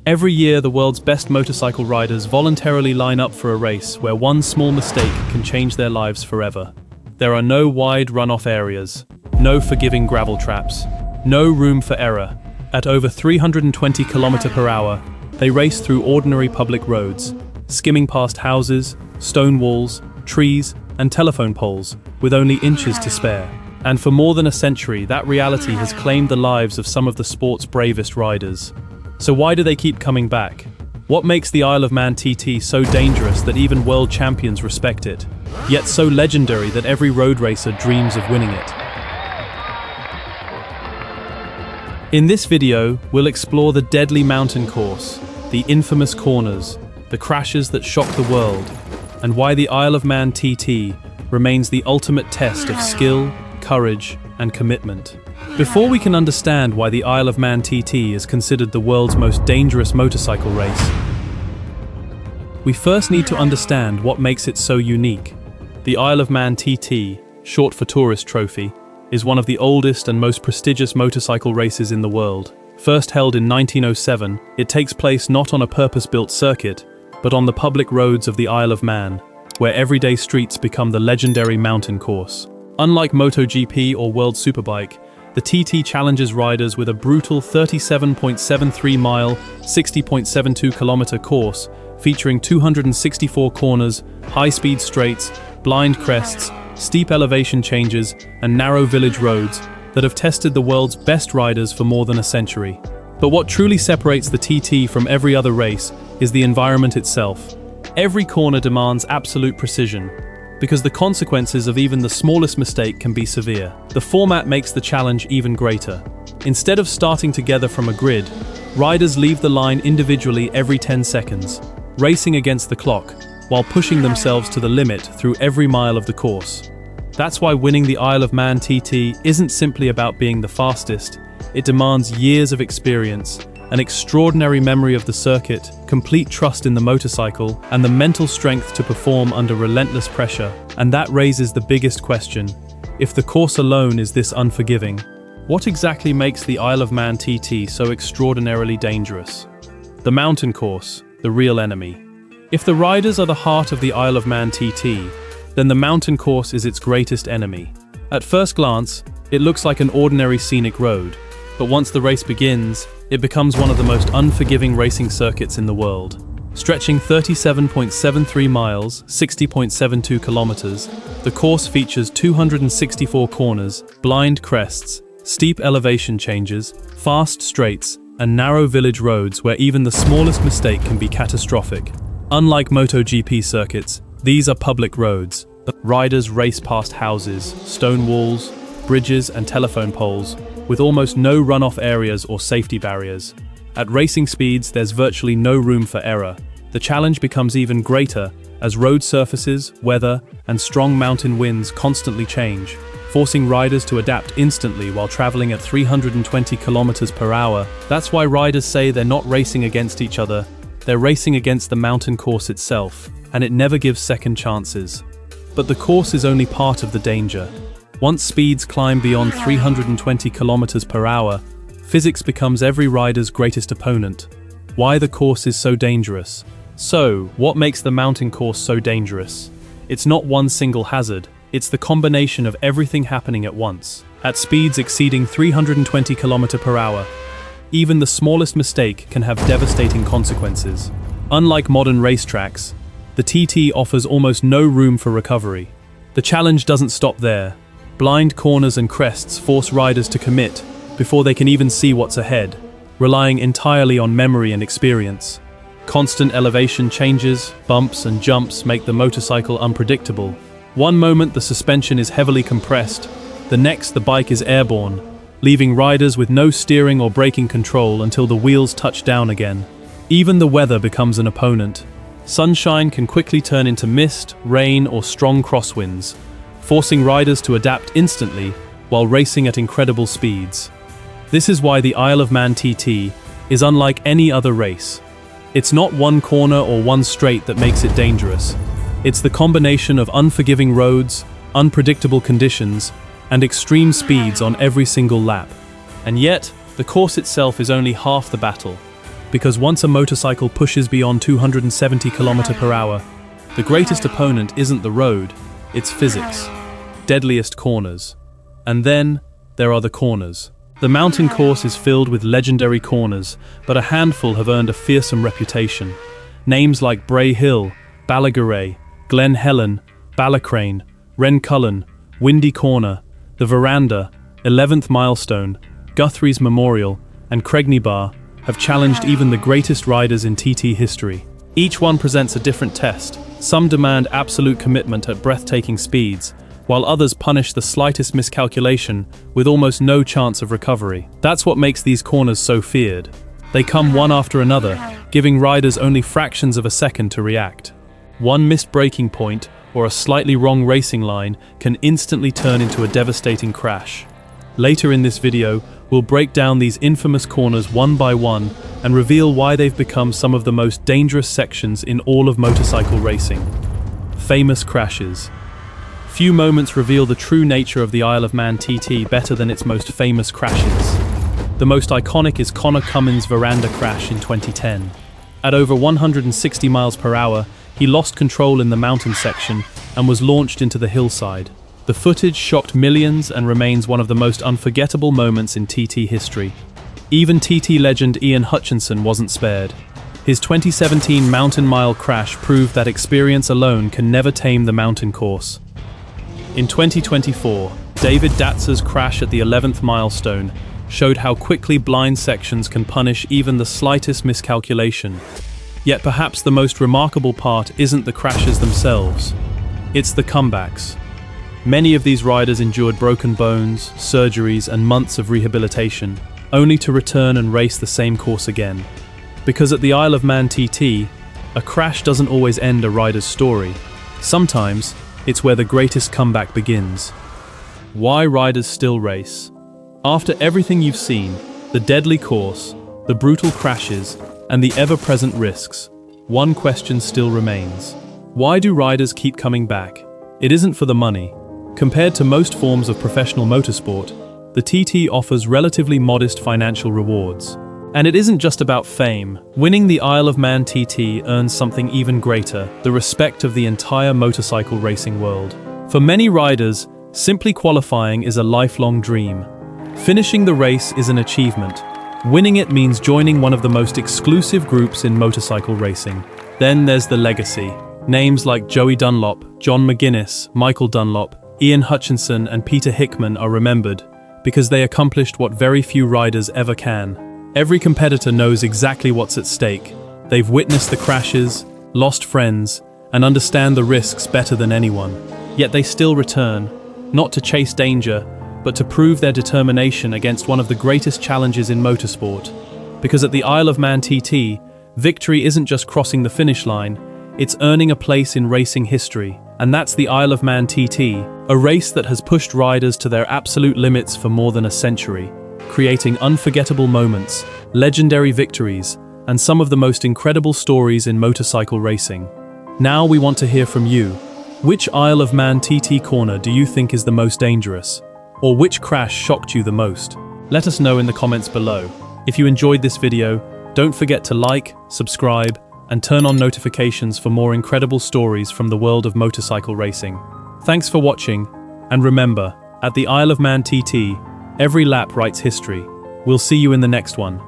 Every year, the world's best motorcycle riders voluntarily line up for a race where one small mistake can change their lives forever. There are no wide runoff areas, no forgiving gravel traps, no room for error. At over 320 km/h, they race through ordinary public roads, skimming past houses, stone walls, trees, and telephone poles, with only inches to spare. And for more than a century, that reality has claimed the lives of some of the sport's bravest riders. So why do they keep coming back? What makes the Isle of Man TT so dangerous that even world champions respect it, yet so legendary that every road racer dreams of winning it? In this video, we'll explore the deadly mountain course, the infamous corners, the crashes that shock the world, and why the Isle of Man TT remains the ultimate test of skill, courage, and commitment. Before we can understand why the Isle of Man TT is considered the world's most dangerous motorcycle race, we first need to understand what makes it so unique. The Isle of Man TT, short for Tourist Trophy, is one of the oldest and most prestigious motorcycle races in the world. First held in 1907, it takes place not on a purpose-built circuit, but on the public roads of the Isle of Man, where everyday streets become the legendary mountain course. Unlike MotoGP or World Superbike, the TT challenges riders with a brutal 37.73-mile, 60.72-kilometer course featuring 264 corners, high-speed straights, blind crests, steep elevation changes, and narrow village roads that have tested the world's best riders for more than a century. But what truly separates the TT from every other race is the environment itself. Every corner demands absolute precision, because the consequences of even the smallest mistake can be severe. The format makes the challenge even greater. Instead of starting together from a grid, riders leave the line individually every 10 seconds, racing against the clock, while pushing themselves to the limit through every mile of the course. That's why winning the Isle of Man TT isn't simply about being the fastest. It demands years of experience, an extraordinary memory of the circuit, complete trust in the motorcycle, and the mental strength to perform under relentless pressure. And that raises the biggest question. If the course alone is this unforgiving, what exactly makes the Isle of Man TT so extraordinarily dangerous? The mountain course, the real enemy. If the riders are the heart of the Isle of Man TT, then the mountain course is its greatest enemy. At first glance, it looks like an ordinary scenic road, but once the race begins, it becomes one of the most unforgiving racing circuits in the world. Stretching 37.73 miles, 60.72 kilometers, the course features 264 corners, blind crests, steep elevation changes, fast straights, and narrow village roads where even the smallest mistake can be catastrophic. Unlike MotoGP circuits, these are public roads. Riders race past houses, stone walls, bridges, and telephone poles, with almost no runoff areas or safety barriers. At racing speeds, there's virtually no room for error. The challenge becomes even greater as road surfaces, weather, and strong mountain winds constantly change, forcing riders to adapt instantly while traveling at 320 km/h. That's why riders say they're not racing against each other, they're racing against the mountain course itself, and it never gives second chances. But the course is only part of the danger. Once speeds climb beyond 320 km/h, physics becomes every rider's greatest opponent. Why the course is so dangerous? So, what makes the mountain course so dangerous? It's not one single hazard, it's the combination of everything happening at once. At speeds exceeding 320 km/h, even the smallest mistake can have devastating consequences. Unlike modern racetracks, the TT offers almost no room for recovery. The challenge doesn't stop there. Blind corners and crests force riders to commit before they can even see what's ahead, relying entirely on memory and experience. Constant elevation changes, bumps, and jumps make the motorcycle unpredictable. One moment the suspension is heavily compressed, the next the bike is airborne, leaving riders with no steering or braking control until the wheels touch down again. Even the weather becomes an opponent. Sunshine can quickly turn into mist, rain, or strong crosswinds, forcing riders to adapt instantly while racing at incredible speeds. This is why the Isle of Man TT is unlike any other race. It's not one corner or one straight that makes it dangerous. It's the combination of unforgiving roads, unpredictable conditions, and extreme speeds on every single lap. And yet, the course itself is only half the battle. because once a motorcycle pushes beyond 270 km/h, the greatest opponent isn't the road, it's physics. Deadliest Corners. And then, there are the corners. The mountain course is filled with legendary corners, but a handful have earned a fearsome reputation. Names like Bray Hill, Ballagharay, Glen Helen, Ballacrane, Rencullen, Windy Corner, The Veranda, 11th Milestone, Guthrie's Memorial, and Craigneybar have challenged even the greatest riders in TT history. Each one presents a different test. Some demand absolute commitment at breathtaking speeds, while others punish the slightest miscalculation with almost no chance of recovery. That's what makes these corners so feared. They come one after another, giving riders only fractions of a second to react. One missed braking point or a slightly wrong racing line can instantly turn into a devastating crash. Later in this video, we'll break down these infamous corners one by one and reveal why they've become some of the most dangerous sections in all of motorcycle racing. Famous crashes. Few moments reveal the true nature of the Isle of Man TT better than its most famous crashes. The most iconic is Conor Cummins' Veranda crash in 2010. At over 160 mph, he lost control in the mountain section and was launched into the hillside. The footage shocked millions and remains one of the most unforgettable moments in TT history. Even TT legend Ian Hutchinson wasn't spared. His 2017 Mountain Mile crash proved that experience alone can never tame the mountain course. In 2024, David Datzer's crash at the 11th milestone showed how quickly blind sections can punish even the slightest miscalculation. Yet perhaps the most remarkable part isn't the crashes themselves. It's the comebacks. Many of these riders endured broken bones, surgeries, and months of rehabilitation, only to return and race the same course again. Because at the Isle of Man TT, a crash doesn't always end a rider's story. Sometimes, it's where the greatest comeback begins. Why riders still race? After everything you've seen, the deadly course, the brutal crashes, and the ever-present risks, one question still remains. Why do riders keep coming back? It isn't for the money. Compared to most forms of professional motorsport, the TT offers relatively modest financial rewards. And it isn't just about fame. Winning the Isle of Man TT earns something even greater, the respect of the entire motorcycle racing world. For many riders, simply qualifying is a lifelong dream. Finishing the race is an achievement. Winning it means joining one of the most exclusive groups in motorcycle racing. Then there's the legacy. Names like Joey Dunlop, John McGuinness, Michael Dunlop, Ian Hutchinson, and Peter Hickman are remembered because they accomplished what very few riders ever can. Every competitor knows exactly what's at stake. They've witnessed the crashes, lost friends, and understand the risks better than anyone. Yet they still return, not to chase danger, but to prove their determination against one of the greatest challenges in motorsport. Because at the Isle of Man TT, victory isn't just crossing the finish line, it's earning a place in racing history. And that's the Isle of Man TT, a race that has pushed riders to their absolute limits for more than a century, creating unforgettable moments, legendary victories, and some of the most incredible stories in motorcycle racing. Now we want to hear from you. Which Isle of Man TT corner do you think is the most dangerous? Or which crash shocked you the most? Let us know in the comments below. If you enjoyed this video, don't forget to like, subscribe, and turn on notifications for more incredible stories from the world of motorcycle racing. Thanks for watching, and remember, at the Isle of Man TT, every lap writes history. We'll see you in the next one.